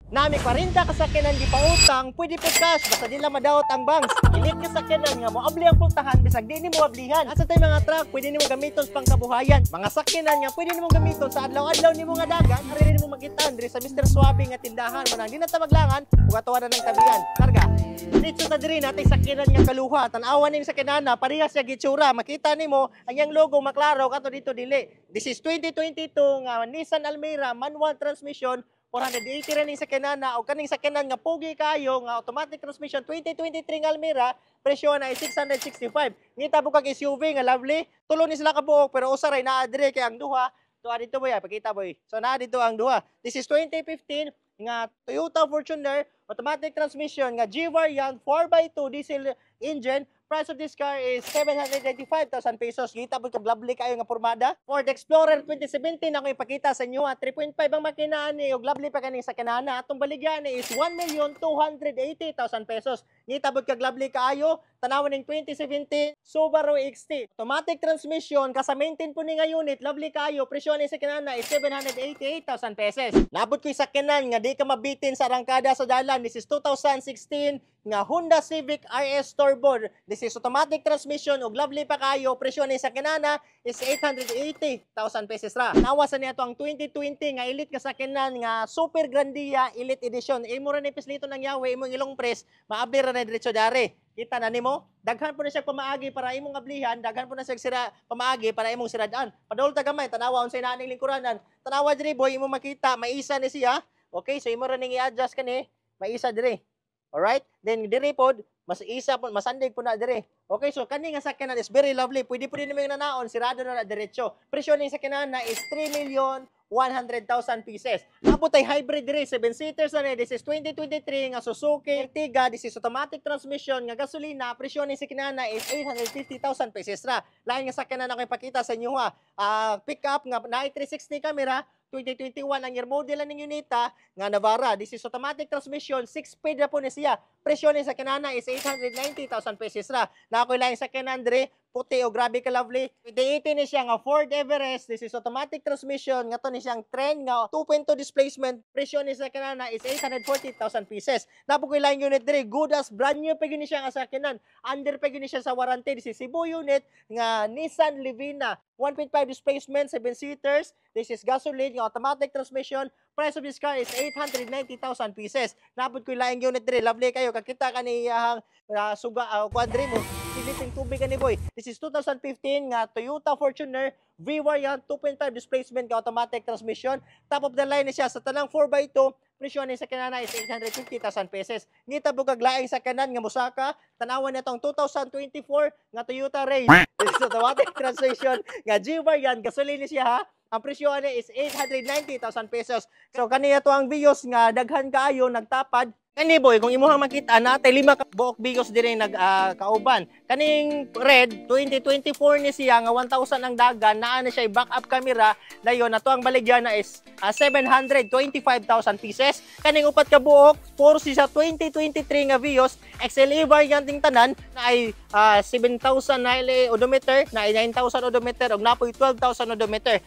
Nami 40 kasakyanan di pa utang, pwede po cash basta di lang madawat ang banks. Elite kasakyanan nga mo abli ang pultahan bisag di nimo ablihan. Asa tay mga truck pwede nimo gamiton sa pangkabuhayan. Mga sakyanan nga pwede nimo gamiton sa adlaw-adlaw nimo nga dagan, ari nimo magitan diri sa Mr. Suabe nga tindahan manang di na ta maglangan ug atuwanan ng tabihan. Karga. Dito ta diri natay sakyanan nga kaluha, tan-awan ning sakyanan na parehas sa gitsura. Makita nimo ang yang logo maklaro kato dito dili. This is 2022 nga Nissan Almera manual transmission 480 rin yung sakyanan na o kaning sakyanan nga pogi kayo nga automatic transmission 2023 nga Almera presyo na ay 665. Ngita po kag SUV nga lovely tulo ni sila ka buok pero usa ray naa dire kay ang duha tuwa dito boy pakita boy. So naa dito ang duha. This is 2015 nga Toyota Fortuner automatic transmission nga G-Variant 4x2 diesel engine. Price of this car is 795,000 pesos. Kita po kag lovely kayo nga pormada. Ford Explorer 2017 ako ipakita sa inyo. 3.5 ang makina ni og lovely pa kaning sakyanana. Atong baligyan ni is 1,280,000 pesos. Kita po kag lovely kayo. Tanawon ning 2017 Subaru XT. Automatic transmission kasamaintin po ni nga unit. Lovely kayo. Presyo ni sakyanana is 788,000 pesos. Nabot ko sakyanan nga di ka mabitin sa arangkada sa dalan. This is 2016 nga Honda Civic RS Turbo. This is automatic transmission ug lovely pa kayo. Presyo ni sakyanana is 880,000 pesos ra. Nawasan niya to ang 2020 nga elite nga sakyanan nga Super Grandia Elite Edition. Imo ra ni pislito ng yawe imong ilong press, maabli ra na diretso dare. Kita na nimo, daghan po na siya pamaagi para imong ablihan, daghan po na siya sira pamaagi para imong siradaan. Padol ta gamay tanawa unsay naa ning lingkuranan. Tanawa diri boy imo makita, maisa ni siya. Okay, so imo ra ning i-adjust kani, maisa diri. Alright? Then diri pod mas isa po masandig po na diri. Okay, so kani nga sakyanan is very lovely. Pwede po din nimo nanaon, sirado na diretso. Presyo ning sakyanan na is 3,100,000 pieces. Napot ay hybrid diri, 7 seaters na ni. This is 2023 nga Suzuki Ertiga. This is automatic transmission nga gasolina. Presyo ning sakyanan na is 850,000 pesos ra. Lain nga sakyanan ako ipakita sa inyo ha. Pick up nga na 360 camera. 2021 ang year model ng unita nga Navara. This is automatic transmission, 6-speed na po ni siya. Presyo ni sa kanana is 890,000 pesos ra. Na ako lang sa kanandre, puti o grabe ka lovely. 2018 ni siya nga Ford Everest. This is automatic transmission nga to ni siyang trend nga 2.2 displacement. Presyo ni sa kanana is 840,000 pesos. Napo ko lang unit dire, good as brand new pa gyud ni siya nga sakyanan. Under pa gyud ni siya sa warranty. This is Cebu unit nga Nissan Livina. 1.5 displacement, 7 seaters. This is gasoline, nga automatic transmission. Price of this car is 890,000 pieces. Napod ko laing unit dire. Lovely kayo. Kakita ka ni quadri mo. Siliping tubig ka ni boy. This is 2015 nga Toyota Fortuner V-Variant 2.5 displacement nga automatic transmission. Top of the line ni siya sa tanang 4x2. Presyo ni sa kanana is 850,000 pesos. Ngita bugag laing sa kanan nga musaka. Tanawan na itong 2024 nga Toyota Race. This is automatic transmission nga G-Variant. Gasolina siya ha. Ang presyo niya is 890,000 pesos. So kaniya to ang bios nga daghan kaayo nagtapad. Kani boy, kung imuhang makita natay 5 ka buok bios dire kauban. Kaning red 2024 ni siya nga 1,000 ang dagan, naa na siya backup camera. Dayon nato ang baligyan na is 725,000 pieces. Kaning upat ka buok, for siya 2023 nga Vios, XLE variant ning tanan na ay 7,000 na odometer, na ay 9,000 odometer ug napoy 12,000 odometer.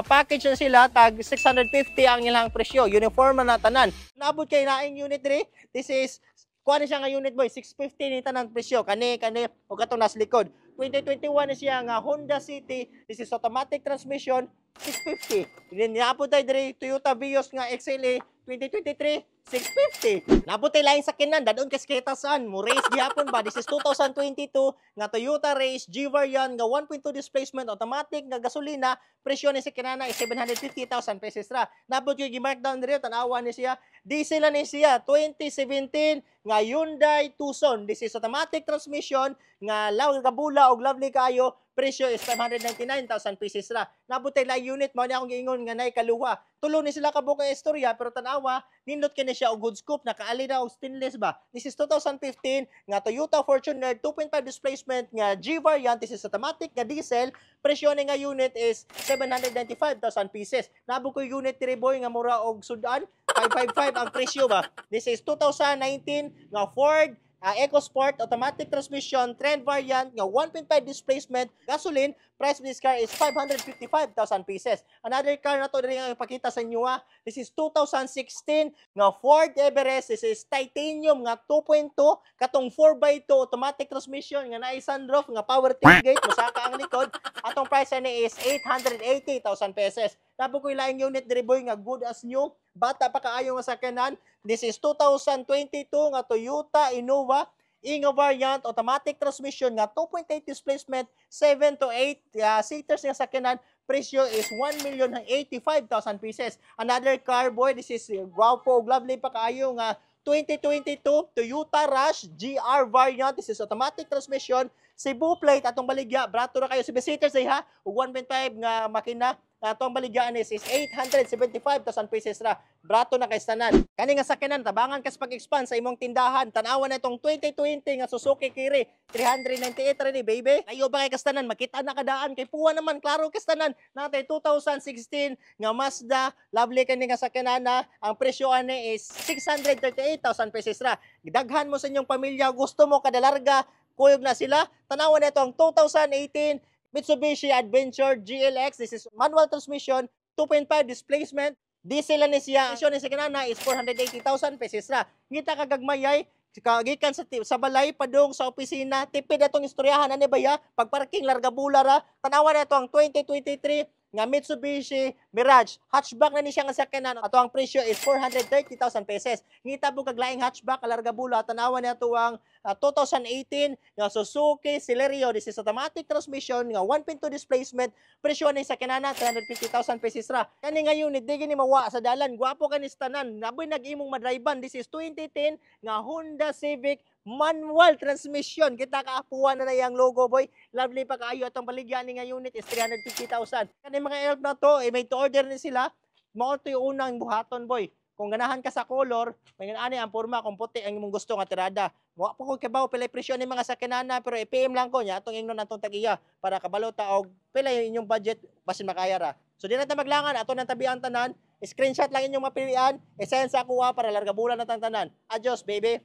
Package na sila tag 650 ang ilang presyo. Uniform na tanan. Naabot kay naing unit dire. This is kuha siya nga unit boy 650 ni tanan presyo kani o kato nas likod. 2021 na siya nga Honda City. This is automatic transmission 650. Then naabot tay dire Toyota Vios nga XLE 2023 650. Naabot tay lain sa kinan dadon kasketasan mo race gihapon ba. This is 2022 nga Toyota Race G-Variant nga 1.2 displacement automatic nga gasolina. Presyo ni sa kinana is 750,000 pesos ra. Naabot yung gi-markdown dire tanawa ni siya. Diesel ni siya 2017 nga Hyundai Tucson. This is automatic transmission nga law kabula og lovely kayo. Presyo is 599,000 pesos ra. Nabutay la unit mo ni akong giingon nga nay kaluha. Tulo ni sila kabuka istorya pero tanawa nindot kini siya og good scoop nakaali na og stainless ba. This is 2015 nga Toyota Fortuner 2.5 displacement nga G-Variant. This is automatic nga diesel. Presyo ni nga unit is 795,000 pieces. Nabu ko unit tiri boy nga mura og sudan 555 ang presyo ba. This is 2019 nga Ford EcoSport, automatic transmission, trend variant, nga 1.5 displacement, gasoline, price of this car is 555,000 pieces. Another car na to rin ang ipakita sa inyo This is 2016 nga Ford Everest. This is titanium nga 2.2, katong 4x2 automatic transmission nga naay sunroof nga power tailgate, musaka ang likod. Atong price ni is 880,000 pesos. Tapo ko ilang unit diri boy nga good as new, bata pa kaayo nga sakyanan. This is 2022 nga Toyota Innova Inga variant, automatic transmission nga 2.8 displacement, 7 to 8 seaters nga sakyanan. Presyo is 1,085,000 pieces. Another car boy, this is guwapo, lovely pa kaayo nga 2022 Toyota Rush GR variant. This is automatic transmission, Cebu plate atong baligya, brato ra kayo 7 seaters ha, ug 1.5 nga makina. Atong baligyan is 875,000 pesos ra. Brato na kay tanan. Kani nga sakyanan tabangan kas pag-expand sa imong tindahan. Tan-awan na itong 2020 nga Suzuki Kiri 398 ra ni baby. Ayo ba kay kastanan makita na kadaan kay puwa naman klaro kastanan. Natay 2016 nga Mazda, lovely kani nga sakyanan na ang presyo ani is 638,000 pesos ra. Gidaghan mo sa inyong pamilya, gusto mo kadalarga, kuyog na sila. Tanawan na ito ang 2018 Mitsubishi Adventure GLX. This is manual transmission, 2.5 displacement, diesel ni siya. Presyo ni sa kinana is 480,000 pesos ra. Ngita kagagmayay, kagikan sa balay padung sa opisina, tipid atong istoryahan ani baya, pagparking larga bula ra. Tanawa na ito ang 2023 nga Mitsubishi Mirage. Hatchback na ni siya nga sakyanan. Ato ang presyo is 430,000 pesos. Ngita po kaglaing hatchback, alarga bula. Tanawa na ito ang 2018 nga Suzuki Celerio. This is automatic transmission nga 1.2 displacement. Presyo ni sakyanan 350,000 pesos ra. Kani nga unit, di gini mawa sa dalan. Guwapo kani sa tanan. Naboy nag-imong madriban. This is 2010 nga Honda Civic manual transmission. Kita kaapuan na yung logo boy. Lovely pa kaayo. Atong baligyan ni nga unit is 350,000. Kani mga elk na to, may to-order ni sila. Mao to yung unang buhaton boy. Kung ganahan ka sa color, may ani ang forma kung puti ang imong gusto nga tirada. Wa pa ko kabaw pila presyo ni mga sakyanana pero i-PM lang ko nya atong ingnon atong tagiya para kabalota og pila yung inyong budget basin makaya ra. So di na ta maglangan ato nang tabian tanan. Screenshot lang inyong mapilian, i-send sa kuha para larga bulan na tanan. Adios baby.